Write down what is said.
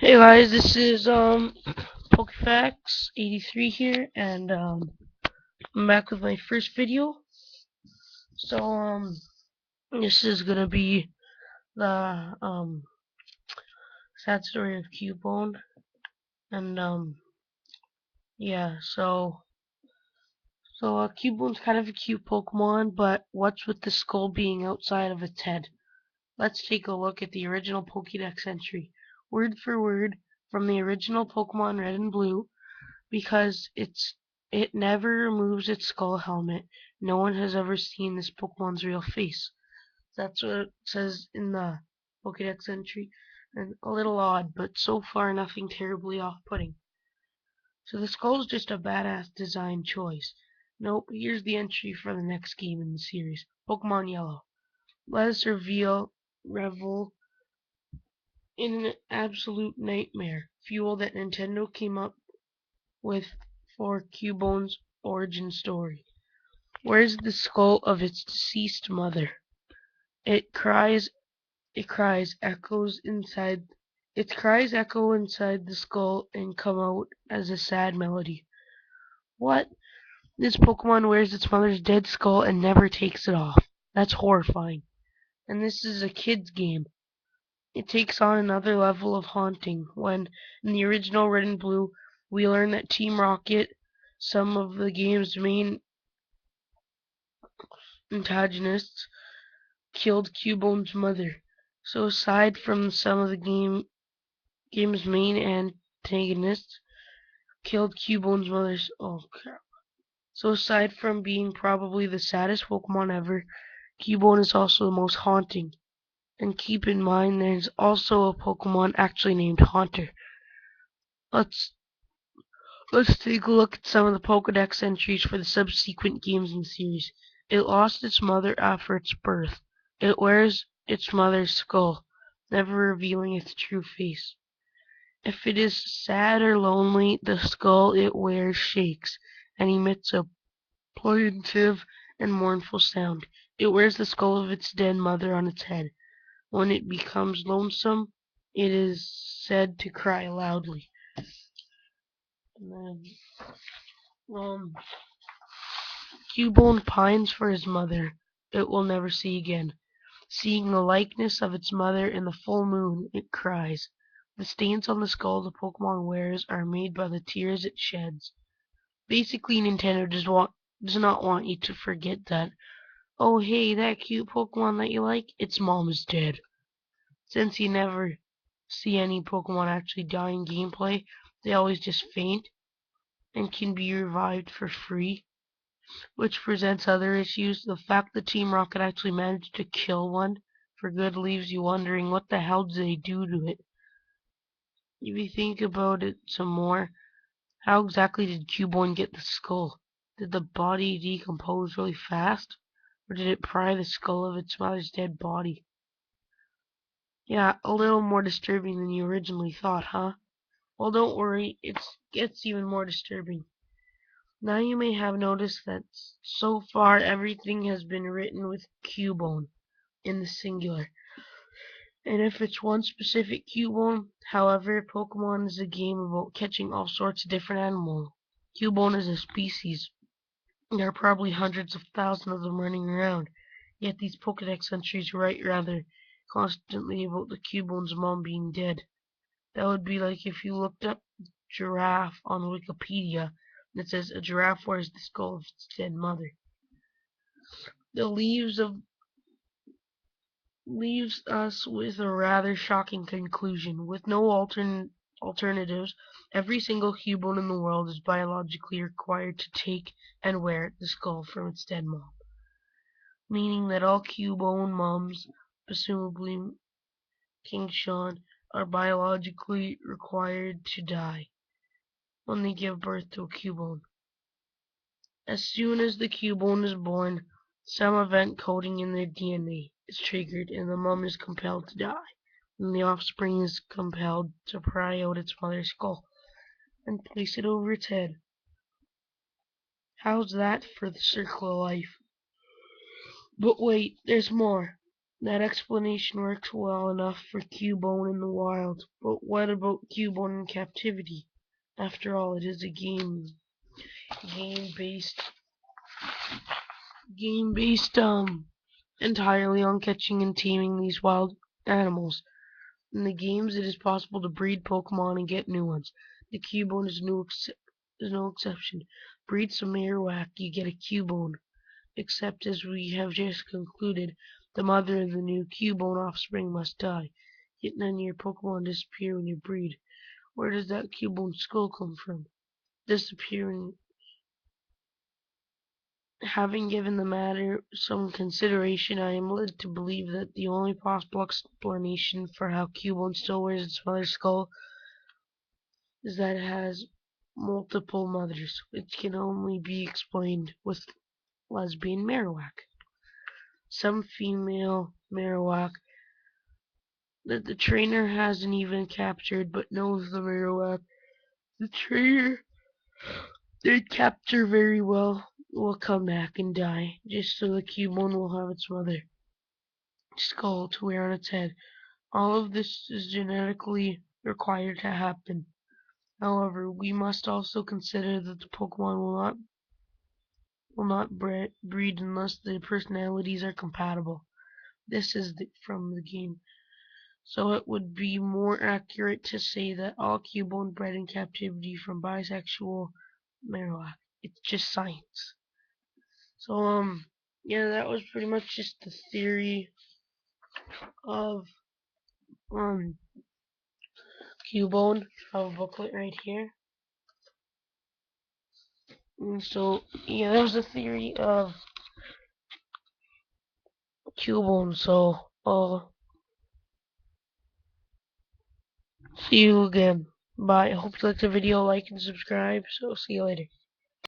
Hey guys, this is PokeFacts83 here, and I'm back with my first video. So this is gonna be the sad story of Cubone, and yeah. So Cubone's kind of a cute Pokemon, but what's with the skull being outside of its head? Let's take a look at the original Pokédex entry, word for word, from the original Pokemon Red and Blue. Because it never removes its skull helmet. No one has ever seen this Pokemon's real face. That's what it says in the Pokédex entry. And a little odd, but so far nothing terribly off-putting. So the skull's just a badass design choice. Nope, here's the entry for the next game in the series. Pokemon Yellow. Let us revel in an absolute nightmare fuel that Nintendo came up with for Cubone's origin story. Where's the skull of its deceased mother? It cries, it cries, echoes inside. Its cries echo inside the skull and come out as a sad melody. What? This Pokemon wears its mother's dead skull and never takes it off. That's horrifying. And this is a kid's game. It takes on another level of haunting when, in the original Red and Blue, we learn that Team Rocket, some of the game's main antagonists, killed Cubone's mother. So aside from some of the game's main antagonists killed Cubone's mother's So aside from being probably the saddest Pokemon ever, Cubone is also the most haunting. And keep in mind there's also a Pokemon actually named Haunter. Let's let's take a look at some of the Pokedex entries for the subsequent games in the series. It lost its mother after its birth. It wears its mother's skull, never revealing its true face. If it is sad or lonely, the skull it wears shakes and emits a plaintive and mournful sound. It wears the skull of its dead mother on its head. When it becomes lonesome, it is said to cry loudly. And then, um, Cubone pines for his mother it will never see again. Seeing the likeness of its mother in the full moon, it cries. The stains on the skull the Pokemon wears are made by the tears it sheds. Basically, Nintendo does not want you to forget that, oh hey, that cute Pokemon that you like, its mom is dead. Since you never see any Pokemon actually die in gameplay, they always just faint and can be revived for free, which presents other issues. The fact that Team Rocket actually managed to kill one for good leaves you wondering what the hell did they do to it. If you think about it some more, how exactly did Cubone get the skull? Did the body decompose really fast? Or did it pry the skull of its mother's dead body? Yeah, a little more disturbing than you originally thought, huh? Well, don't worry, it gets even more disturbing. Now you may have noticed that so far everything has been written with Cubone in the singular. And if it's one specific Cubone, however, Pokemon is a game about catching all sorts of different animals. Cubone is a species. There are probably hundreds of thousands of them running around. Yet these Pokedex entries write rather constantly about the Cubone's mom being dead. That would be like if you looked up giraffe on Wikipedia and it says a giraffe wears the skull of its dead mother. The leaves us with a rather shocking conclusion. With no alternatives, every single Cubone in the world is biologically required to take and wear the skull from its dead mom, meaning that all Cubone moms, presumably King Sean, are biologically required to die when they give birth to a Cubone. As soon as the Cubone is born, some event coding in their DNA is triggered and the mom is compelled to die, and the offspring is compelled to pry out its mother's skull and place it over its head. How's that for the circle of life? But wait, there's more. That explanation works well enough for Cubone in the wild, but what about Cubone in captivity? After all, it is a game based, game based, entirely on catching and taming these wild animals. In the games, it is possible to breed Pokemon and get new ones. The Cubone is no exception. Breed some Marowak, you get a Cubone. Except, as we have just concluded, the mother of the new Cubone offspring must die. Yet none of your Pokemon disappear when you breed. Where does that Cubone skull come from? Disappearing. Having given the matter some consideration, I am led to believe that the only possible explanation for how Cubone still wears its mother's skull is that it has multiple mothers, which can only be explained with lesbian Marowak. Some female Marowak that the trainer hasn't even captured but knows the Marowak the trainer did capture very well will come back and die, just so the Cubone will have its mother skull to wear on its head. All of this is genetically required to happen. However, we must also consider that the Pokemon will not breed unless the personalities are compatible. This is from the game. So it would be more accurate to say that all Cubone bred in captivity from bisexual Marowak. It's just science. So yeah, that was pretty much just the theory of um Cubone. I have a booklet right here. And so yeah, that was the theory of Cubone. So see you again. Bye. I hope you liked the video, like and subscribe. So see you later.